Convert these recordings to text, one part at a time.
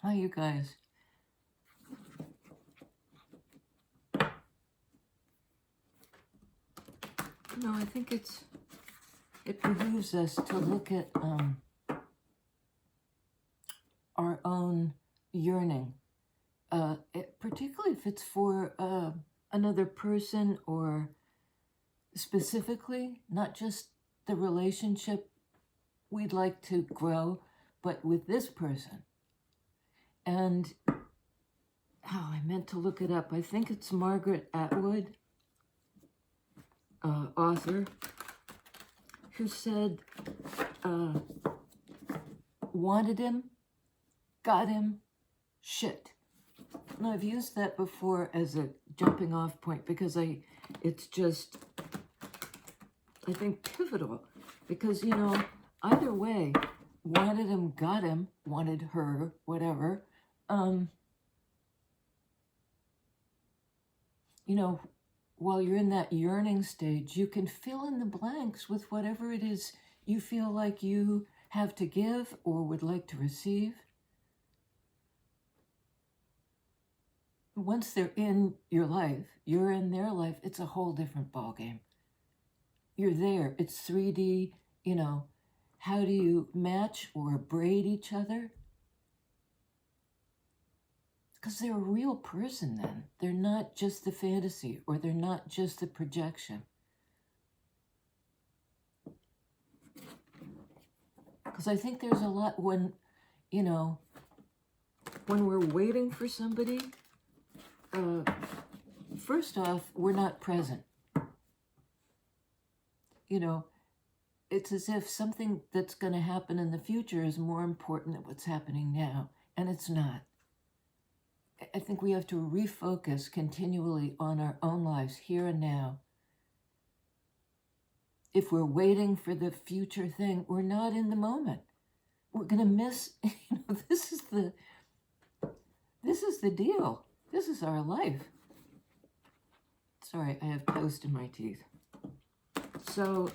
Hi, you guys. No, I think it behooves us to look at our own yearning, particularly if it's for another person, or specifically not just the relationship we'd like to grow, but with this person. And I meant to look it up. I think it's Margaret Atwood, author, who said, wanted him, got him, shit. And I've used that before as a jumping off point because it's just, I think, pivotal. Because, either way, wanted him, got him, wanted her, whatever, while you're in that yearning stage, you can fill in the blanks with whatever it is you feel like you have to give or would like to receive. Once they're in your life, you're in their life, it's a whole different ballgame. You're there. It's 3D, how do you match or braid each other? Because they're a real person then. They're not just the fantasy, or they're not just the projection. Because I think there's a lot when we're waiting for somebody, first off, we're not present. It's as if something that's going to happen in the future is more important than what's happening now, and it's not. I think we have to refocus continually on our own lives here and now. If we're waiting for the future thing, we're not in the moment. We're going to miss, this is the deal. This is our life. Sorry, I have toast in my teeth. So,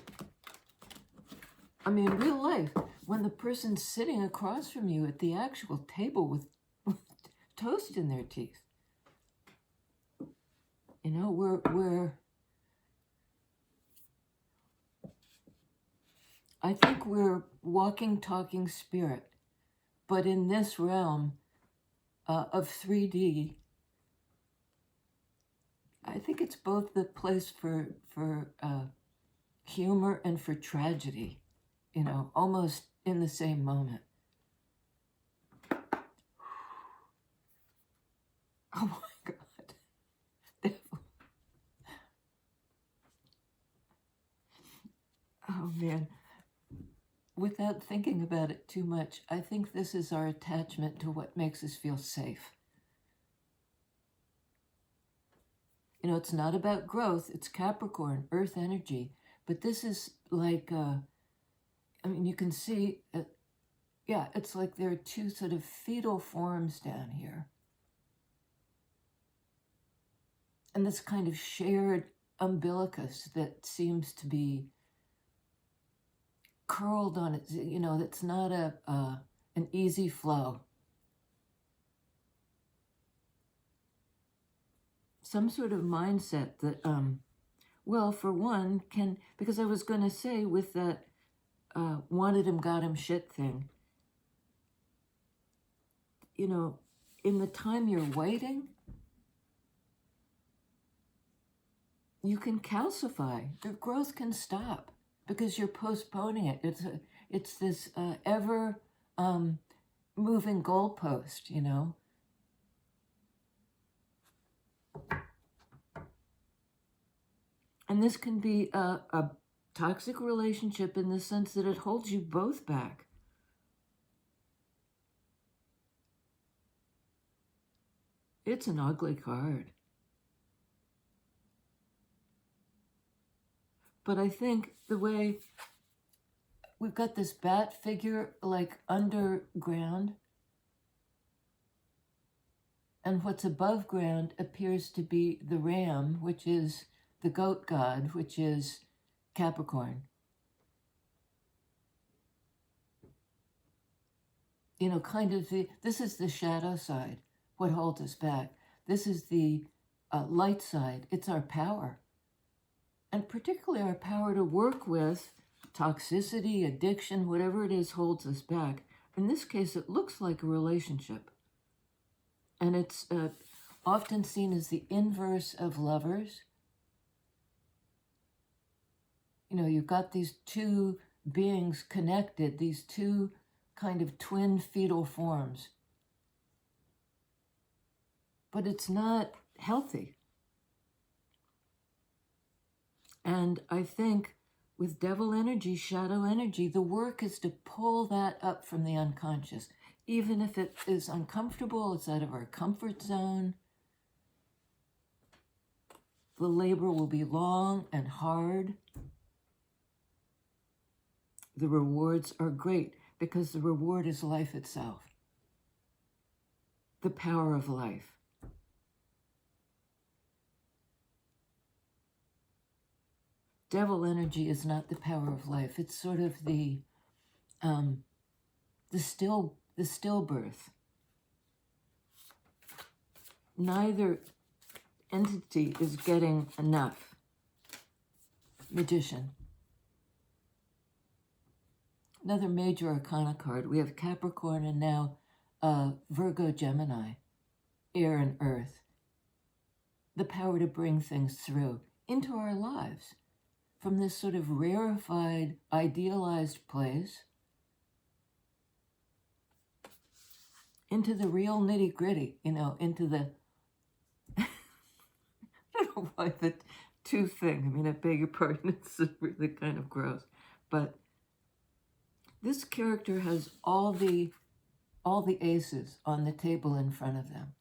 real life, when the person's sitting across from you at the actual table with toast in their teeth, I think we're walking, talking spirit, but in this realm of 3D, I think it's both the place for humor and for tragedy, almost in the same moment. Oh my God. Oh man. Without thinking about it too much, I think this is our attachment to what makes us feel safe. It's not about growth, it's Capricorn, earth energy, but this is like, you can see, it's like there are two sort of fetal forms down here. And this kind of shared umbilicus that seems to be curled on it, that's not an easy flow. Some sort of mindset that, for one, because I was going to say with that wanted him, got him shit thing, in the time you're waiting, you can calcify. The growth can stop because you're postponing it. It's this ever moving goalpost, And this can be a toxic relationship in the sense that it holds you both back. It's an ugly card. But I think the way we've got this bat figure like underground, and what's above ground appears to be the ram, which is the goat god, which is Capricorn. you know, kind of this is the shadow side, what holds us back. This is the light side. It's our power. And particularly our power to work with toxicity, addiction, whatever it is holds us back. In this case, it looks like a relationship. And it's often seen as the inverse of lovers. You know, you've got these two beings connected, these two kind of twin fetal forms. But it's not healthy. And I think with devil energy, shadow energy, the work is to pull that up from the unconscious. Even if it is uncomfortable, it's out of our comfort zone. The labor will be long and hard. The rewards are great because the reward is life itself. The power of life. Devil energy is not the power of life. It's sort of the stillbirth. Neither entity is getting enough. Magician. Another major arcana card. We have Capricorn and now Virgo, Gemini, air and earth. The power to bring things through into our lives from this sort of rarefied, idealized place into the real nitty-gritty, you know, into the, I don't know why the two thing, I mean, I beg your pardon, it's really kind of gross, but this character has all the aces on the table in front of them.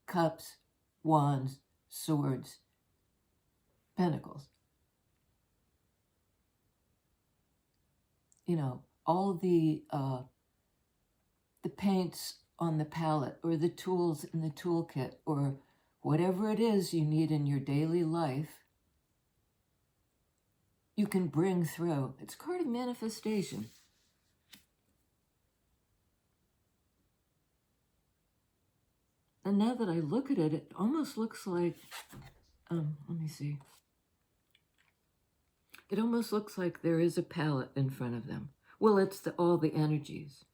Cups, wands, swords, pentacles. You know, all the paints on the palette or the tools in the toolkit or whatever it is you need in your daily life, you can bring through. It's a card of manifestation. And now that I look at it, it almost looks like, let me see. It almost looks like there is a palette in front of them. Well, it's all the energies.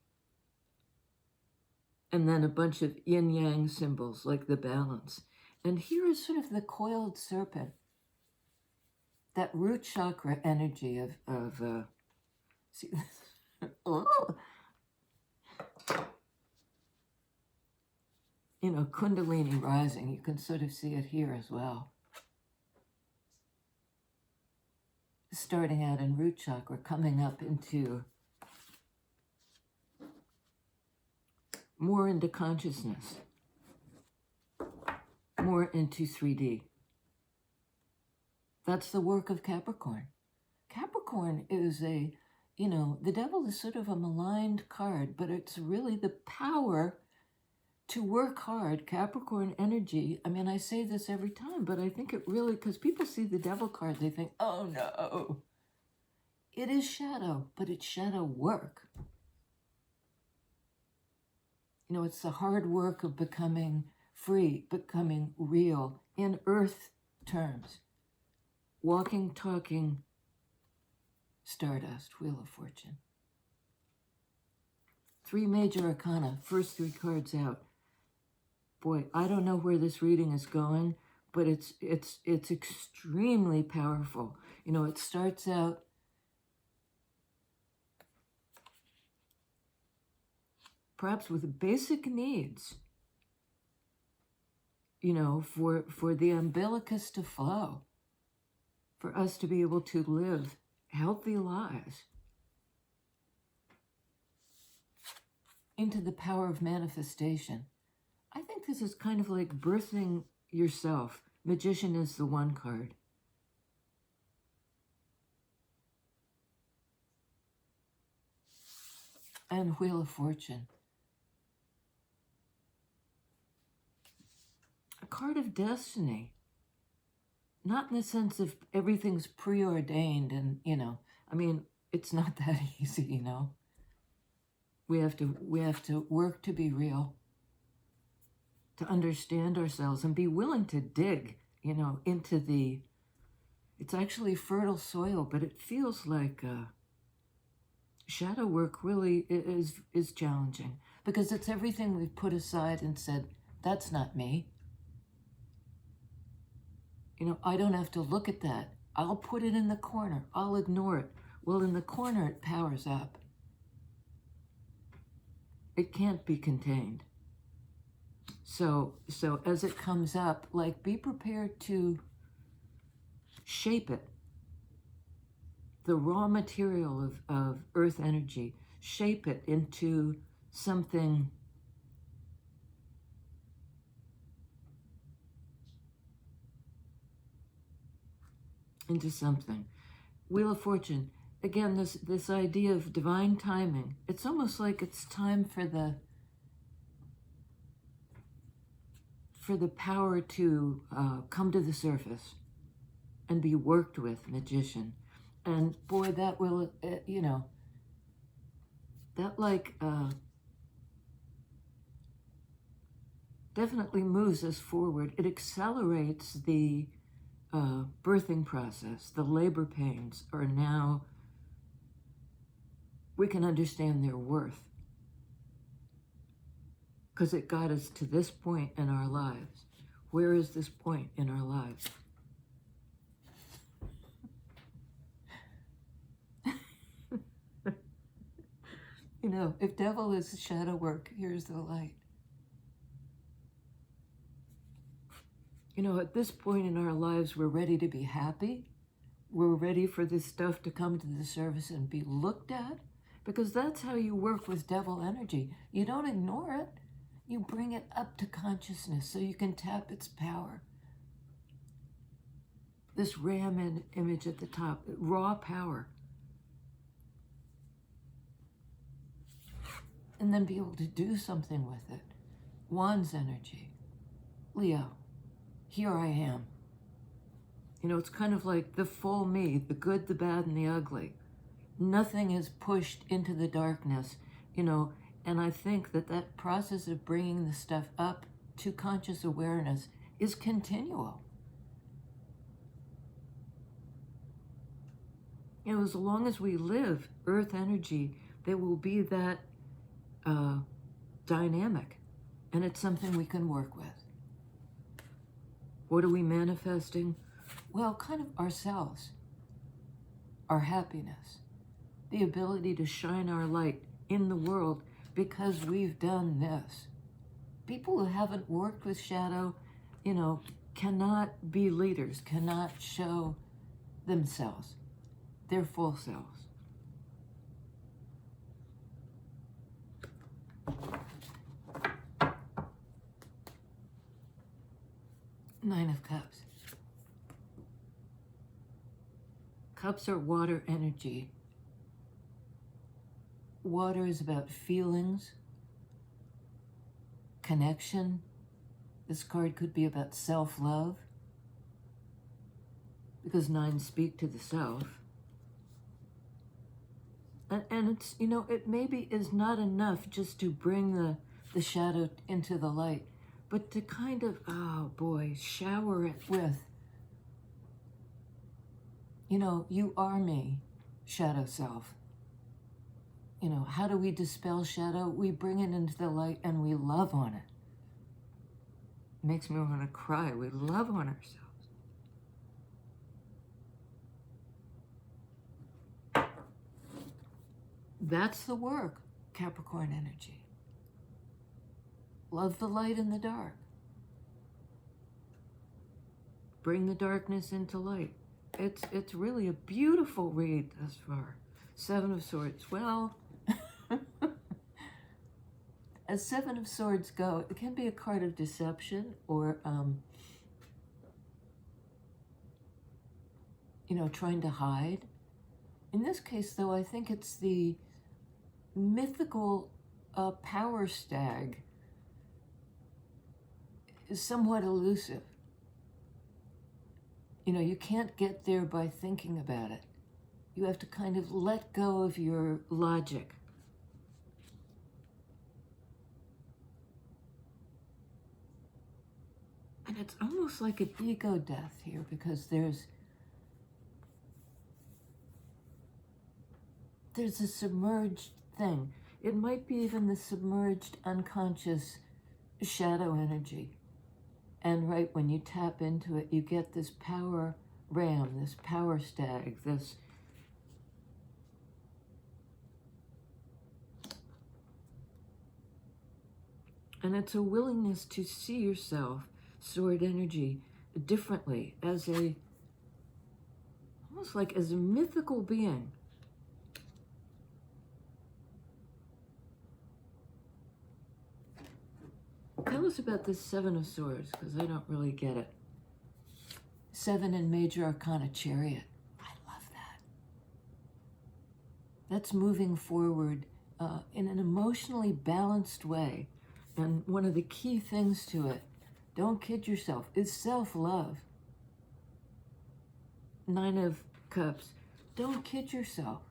And then a bunch of yin-yang symbols, like the balance. And here is sort of the coiled serpent. That root chakra energy of see this? Oh. You know, Kundalini rising. You can sort of see it here as well. Starting out in root chakra, coming up into more into consciousness, more into 3D. That's the work of Capricorn. Capricorn is a, you know, the devil is sort of a maligned card, but it's really the power to work hard. Capricorn energy, I mean, I say this every time, but I think it really, because people see the devil card, they think, oh no. It is shadow, but it's shadow work. You know, it's the hard work of becoming free, becoming real in earth terms. Walking, talking, stardust, Wheel of Fortune. 3 major arcana, first 3 cards out. Boy, I don't know where this reading is going, but it's extremely powerful. You know, it starts out perhaps with basic needs, you know, for the umbilicus to flow, for us to be able to live healthy lives, into the power of manifestation. I think this is kind of like birthing yourself. Magician is the 1 card. And Wheel of Fortune. A card of destiny. Not in the sense of everything's preordained and, you know, I mean, it's not that easy, you know. We have to work to be real, to understand ourselves and be willing to dig, into the, it's actually fertile soil, but it feels like shadow work really is challenging because it's everything we've put aside and said, that's not me. I don't have to look at that. I'll put it in the corner. I'll ignore it. Well, in the corner, it powers up. It can't be contained. So as it comes up, like, be prepared to shape it. The raw material of earth energy, shape it into something Wheel of Fortune, again, this idea of divine timing. It's almost like it's time for the power to come to the surface and be worked with, magician. And boy, that will, that definitely moves us forward. It accelerates the birthing process. The labor pains are now, we can understand their worth because it got us to this point in our lives. Where is this point in our lives? If devil is shadow work, here's the light. At this point in our lives, we're ready to be happy. We're ready for this stuff to come to the surface and be looked at, because that's how you work with devil energy. You don't ignore it. You bring it up to consciousness so you can tap its power. This ram image at the top, raw power. And then be able to do something with it. Wands energy. Leo, here I am. It's kind of like the full me, the good, the bad, and the ugly. Nothing is pushed into the darkness, and I think that process of bringing the stuff up to conscious awareness is continual. As long as we live, earth energy, there will be that dynamic, and it's something we can work with. What are we manifesting? Well, kind of ourselves, our happiness, the ability to shine our light in the world because we've done this. People who haven't worked with shadow, cannot be leaders, cannot show themselves, their full selves. Nine of Cups. Cups are water energy. Water is about feelings, connection. This card could be about self-love, because nines speak to the self. And it's, it maybe is not enough just to bring the shadow into the light, but to kind of, shower it with, you are me, shadow self. How do we dispel shadow? We bring it into the light and we love on it. It makes me want to cry. We love on ourselves. That's the work, Capricorn energy. Love the light in the dark. Bring the darkness into light. It's really a beautiful read thus far. Seven of Swords. Well, as Seven of Swords go, it can be a card of deception or, trying to hide. In this case, though, I think it's the mythical power stag is somewhat elusive. You can't get there by thinking about it. You have to kind of let go of your logic And it's almost like an ego death here, because there's a submerged thing. It might be even the submerged unconscious shadow energy. And right when you tap into it, you get this power ram, this power stag, this and it's a willingness to see yourself, sword energy, differently, as a, almost like as a mythical being. Tell us about this Seven of Swords, because I don't really get it. 7 in Major Arcana, Chariot. I love that. That's moving forward in an emotionally balanced way. And one of the key things to it, don't kid yourself, is self-love. 9 of Cups, don't kid yourself.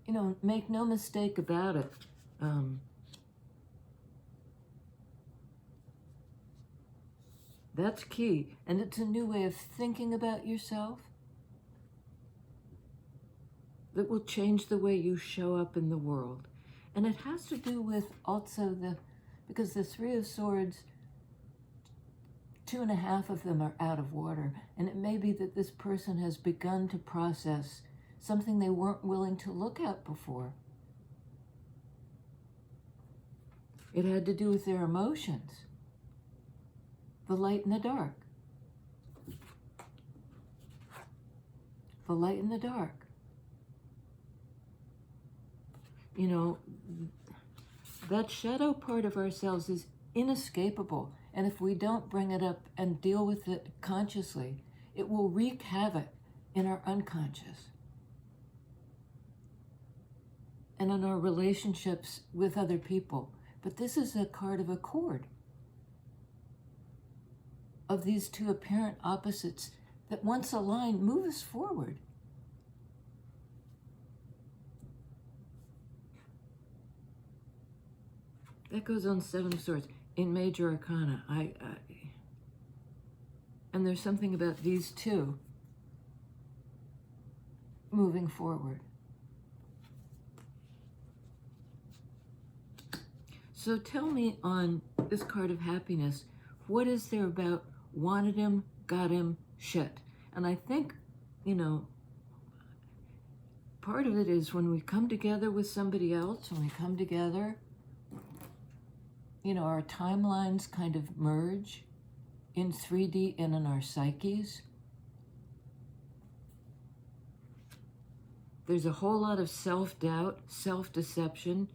You know, make no mistake about it. That's key. And it's a new way of thinking about yourself that will change the way you show up in the world. And it has to do with also because the 3 of Swords, 2.5 of them are out of water. And it may be that this person has begun to process something they weren't willing to look at before. It had to do with their emotions. The light and the dark. The light and the dark. You know, that shadow part of ourselves is inescapable. And if we don't bring it up and deal with it consciously, it will wreak havoc in our unconscious and in our relationships with other people. But this is a card of accord, of these two apparent opposites that once aligned move us forward. That goes on 7 of Swords in Major Arcana. And there's something about these two moving forward. So tell me, on this card of happiness, what is there about wanted him, got him, shit? And I think, you know, part of it is when we come together with somebody else, when we come together, you know, our timelines kind of merge in 3D and in our psyches. There's a whole lot of self-doubt, self-deception.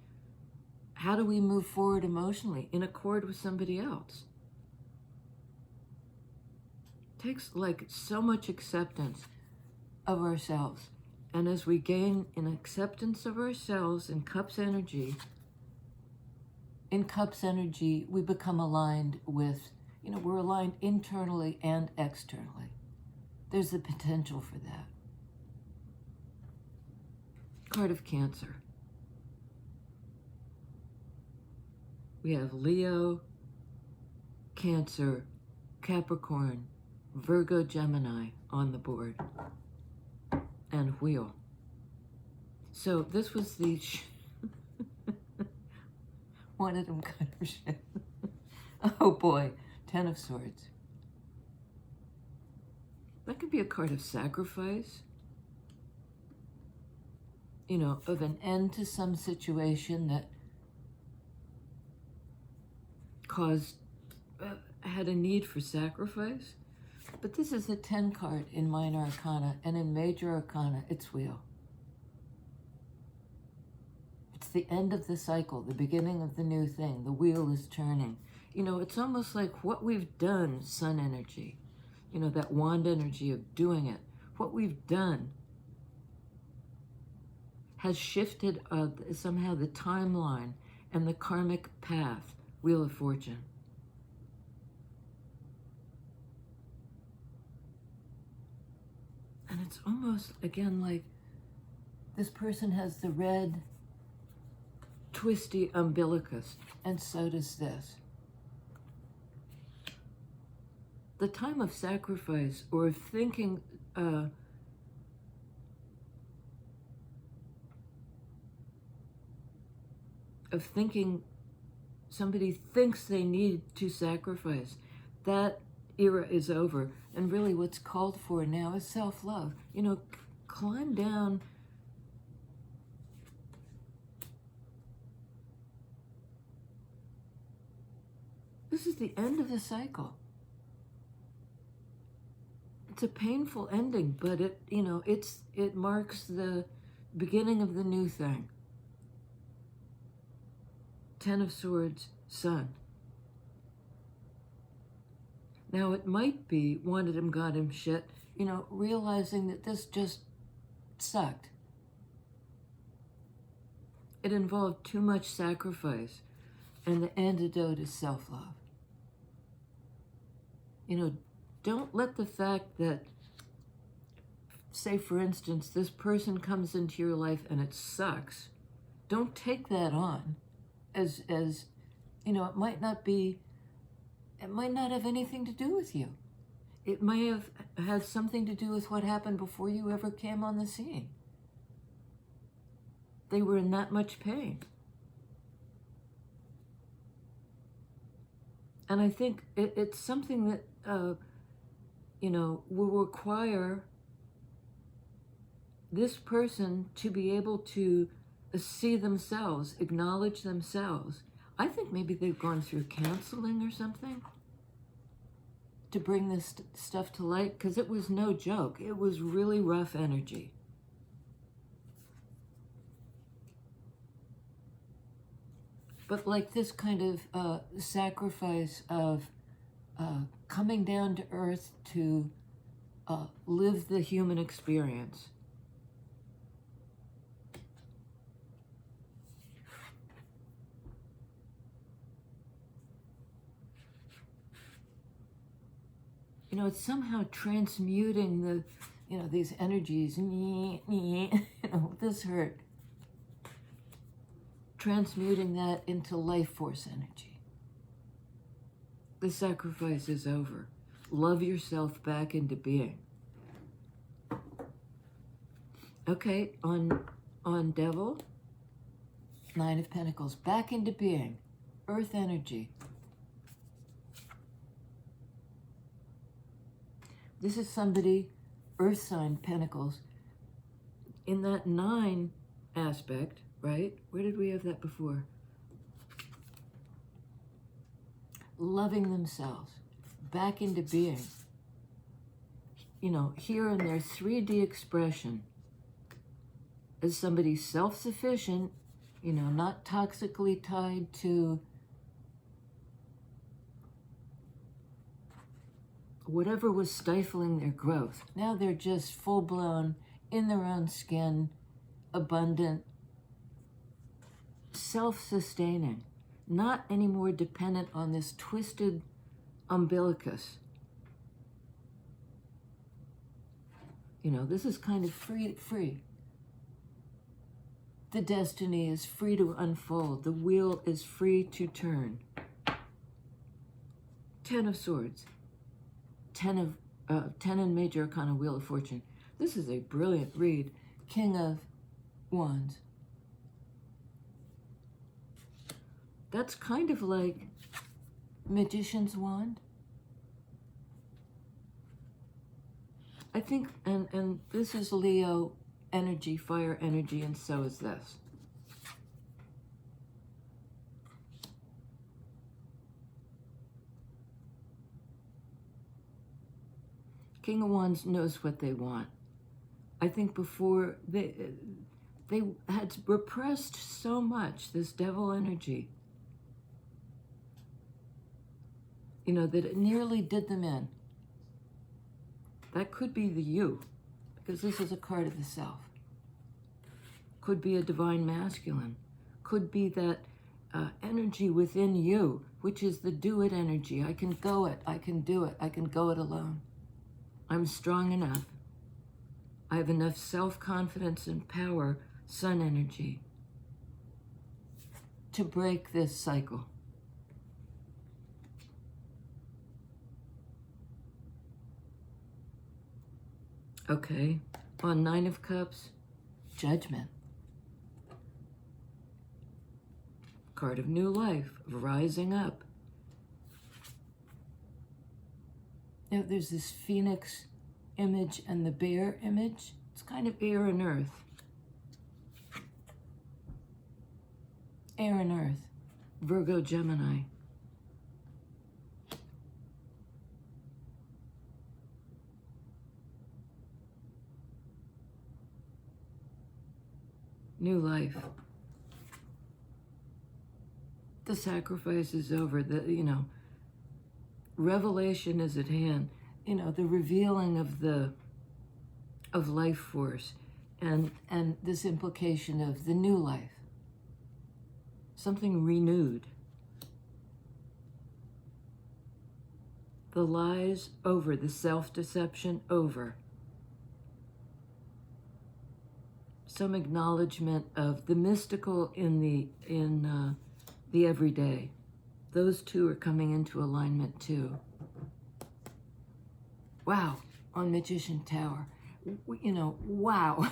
How do we move forward emotionally in accord with somebody else? It takes like so much acceptance of ourselves. And as we gain an acceptance of ourselves in Cups energy, we become aligned with, you know, we're aligned internally and externally. There's the potential for that. Card of Cancer. We have Leo, Cancer, Capricorn, Virgo, Gemini on the board, and Wheel. So this was the one of them kind of shit. Oh boy, 10 of Swords. That could be a card of sacrifice, you know, of an end to some situation that had a need for sacrifice. But this is a 10 card in Minor Arcana, and in Major Arcana, it's Wheel. It's the end of the cycle, the beginning of the new thing. The wheel is turning. You know, it's almost like what we've done, Sun energy, you know, that wand energy of doing it. What we've done has shifted somehow the timeline and the karmic path, Wheel of Fortune. And it's almost, again, like this person has the red, twisty umbilicus, and so does this. the time of sacrifice, or thinking, somebody thinks they need to sacrifice, that era is over. And really what's called for now is self-love. You know, climb down. This is the end of the cycle. It's a painful ending, but it, you know, it marks the beginning of the new thing. Ten of Swords, Sun. Now it might be wanted him, got him shit, you know, realizing that this just sucked. It involved too much sacrifice, and the antidote is self-love. You know, don't let the fact that, say for instance, this person comes into your life and it sucks, don't take that on as you know, it might not have anything to do with you. It may have had something to do with what happened before you ever came on the scene. They were in that much pain. And I think it's something that, you know, will require this person to be able to see themselves, acknowledge themselves. I think maybe they've gone through counseling or something to bring this stuff to light, because it was no joke. It was really rough energy. But like this kind of sacrifice of coming down to earth to live the human experience. You know, it's somehow transmuting the, you know, these energies. You know, this hurt. Transmuting that into life force energy. The sacrifice is over. Love yourself back into being. Okay, on Devil, Nine of Pentacles, back into being. Earth energy. This is somebody, Earth sign, Pentacles. In that 9 aspect, right? Where did we have that before? Loving themselves, back into being. You know, here in their 3D expression, as somebody self-sufficient, you know, not toxically tied to whatever was stifling their growth. Now they're just full-blown, in their own skin, abundant, self-sustaining, not anymore dependent on this twisted umbilicus. You know, this is kind of free. The destiny is free to unfold. The wheel is free to turn. 10 of Swords. 10 in Major Arcana, Wheel of Fortune. This is a brilliant read. King of Wands. That's kind of like Magician's Wand. I think, and this is Leo energy, fire energy, and so is this. King of Wands knows what they want. I think before they had repressed so much this devil energy, you know, that it nearly did them in. That could be the you, because this is a card of the self. Could be a divine masculine. Could be that energy within you, which is the do it energy. I can go it, I can do it, I can go it alone. I'm strong enough. I have enough self-confidence and power, sun energy, to break this cycle. Okay, on Nine of Cups, Judgment. Card of New Life, rising up. Now there's this phoenix image and the bear image. It's kind of air and earth. Air and earth. Virgo, Gemini. New life. The sacrifice is over. Revelation is at hand. The revealing of life force, and this implication of the new life. Something renewed. The lies over, the self-deception over. Some acknowledgement of the mystical in the everyday. Those two are coming into alignment too. Wow, on Magician Tower. Wow.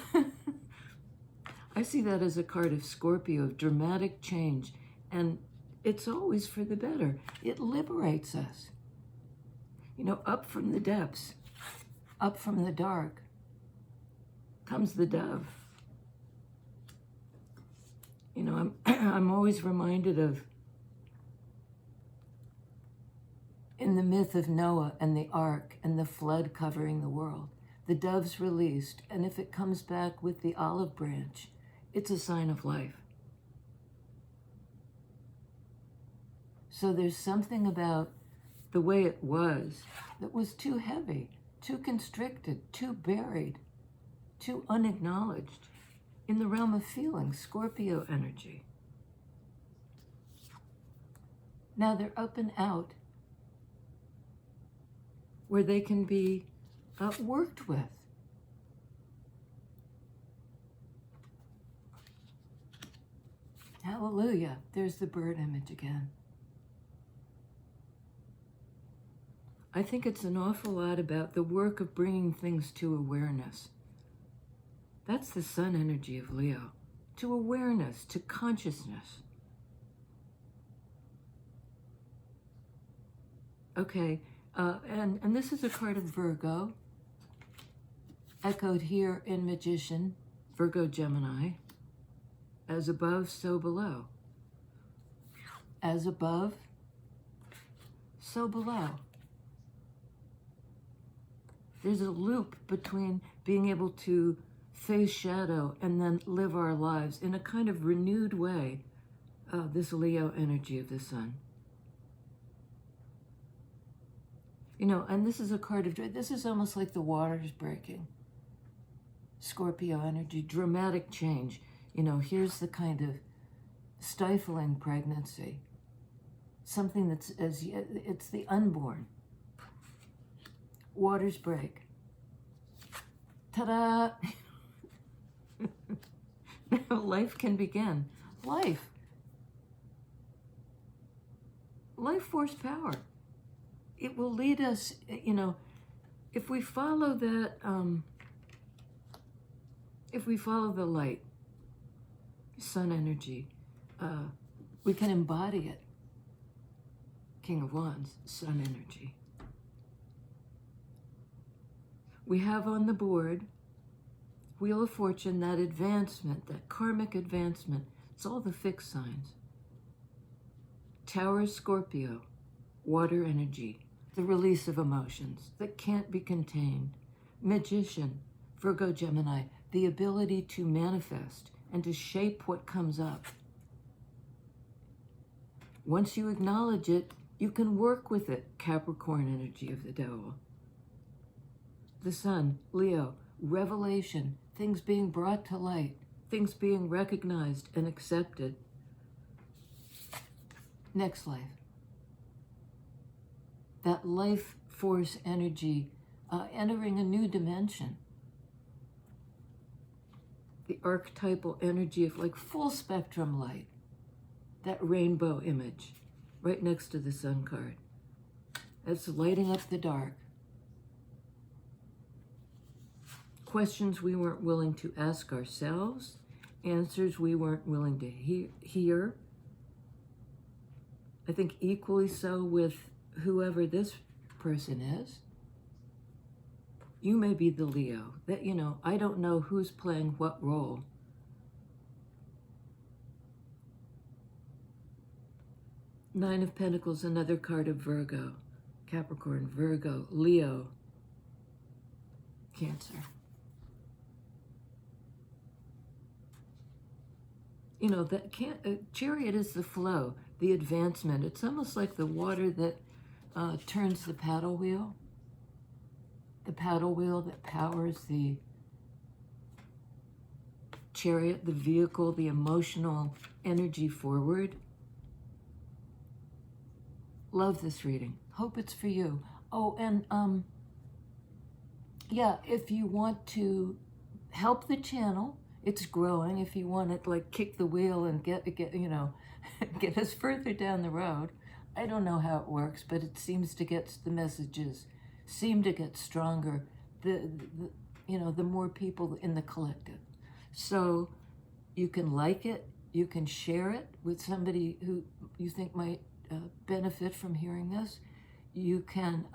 I see that as a card of Scorpio, of dramatic change, and it's always for the better. It liberates us. Up from the depths, up from the dark, comes the dove. I'm always reminded of, in the myth of Noah and the ark and the flood covering the world, the dove's released, and if it comes back with the olive branch, it's a sign of life. So there's something about the way it was that was too heavy, too constricted, too buried, too unacknowledged in the realm of feeling, Scorpio energy. Now they're up and out where they can be worked with. Hallelujah. There's the bird image again. I think it's an awful lot about the work of bringing things to awareness. That's the sun energy of Leo. To awareness, to consciousness. Okay, and this is a card of Virgo, echoed here in Magician, Virgo, Gemini. As above, so below. As above, so below. There's a loop between being able to face shadow and then live our lives in a kind of renewed way, this Leo energy of the sun. And this is a card of joy. This is almost like the waters breaking. Scorpio energy, dramatic change. Here's the kind of stifling pregnancy. Something it's the unborn. Waters break. Ta-da! Now life can begin. Life force power. It will lead us, if we follow that, if we follow the light, sun energy, we can embody it. King of Wands, sun energy. We have on the board, Wheel of Fortune, that advancement, that karmic advancement. It's all the fixed signs. Tower, Scorpio, water energy, the release of emotions that can't be contained. Magician, Virgo, Gemini, the ability to manifest and to shape what comes up. Once you acknowledge it, you can work with it. Capricorn energy of the devil. The sun, Leo, revelation, things being brought to light, things being recognized and accepted. Next life. That life force energy entering a new dimension. The archetypal energy of like full spectrum light. That rainbow image right next to the sun card. That's lighting up the dark. questions we weren't willing to ask ourselves, answers we weren't willing to hear. I think equally so with whoever this person is. You may be the Leo. That, you know, I don't know who's playing what role. Nine of Pentacles, another card of Virgo, Capricorn, Virgo, Leo, Cancer. You know, that Chariot is the flow, the advancement. It's almost like the water that turns the paddle wheel that powers the chariot, the vehicle, the emotional energy forward. Love this reading. Hope it's for you. Oh, and yeah, if you want to help the channel, it's growing. If you want to like kick the wheel and get you know, get us further down the road. I don't know how it works, but it seems to get the messages seem to get stronger. The you know, the more people in the collective. So you can like it, you can share it with somebody who you think might benefit from hearing this. You can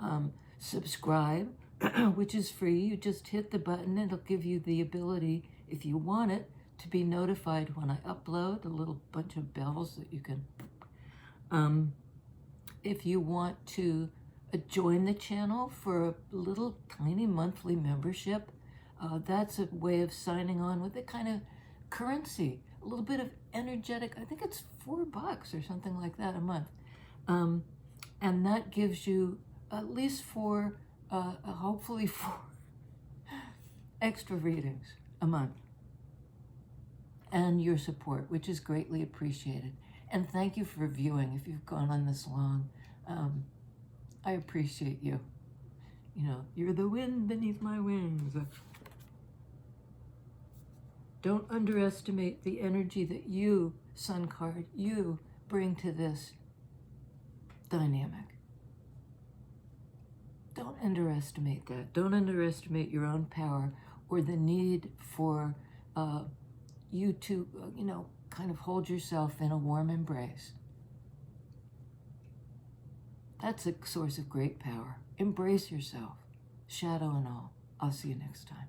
subscribe, which is free. You just hit the button. It'll give you the ability, if you want it, to be notified when I upload, a little bunch of bells that you can. If you want to join the channel for a little tiny monthly membership, that's a way of signing on with a kind of currency, a little bit of energetic. I think it's $4 or something like that a month. And that gives you at least hopefully 4 extra readings a month, and your support, which is greatly appreciated. And thank you for viewing. If you've gone on this long, I appreciate you. You know, you're the wind beneath my wings. Don't underestimate the energy that you, Sun card, you bring to this dynamic. Don't underestimate that. Don't underestimate your own power or the need for you to, you know, kind of hold yourself in a warm embrace. That's a source of great power. Embrace yourself, shadow and all. I'll see you next time.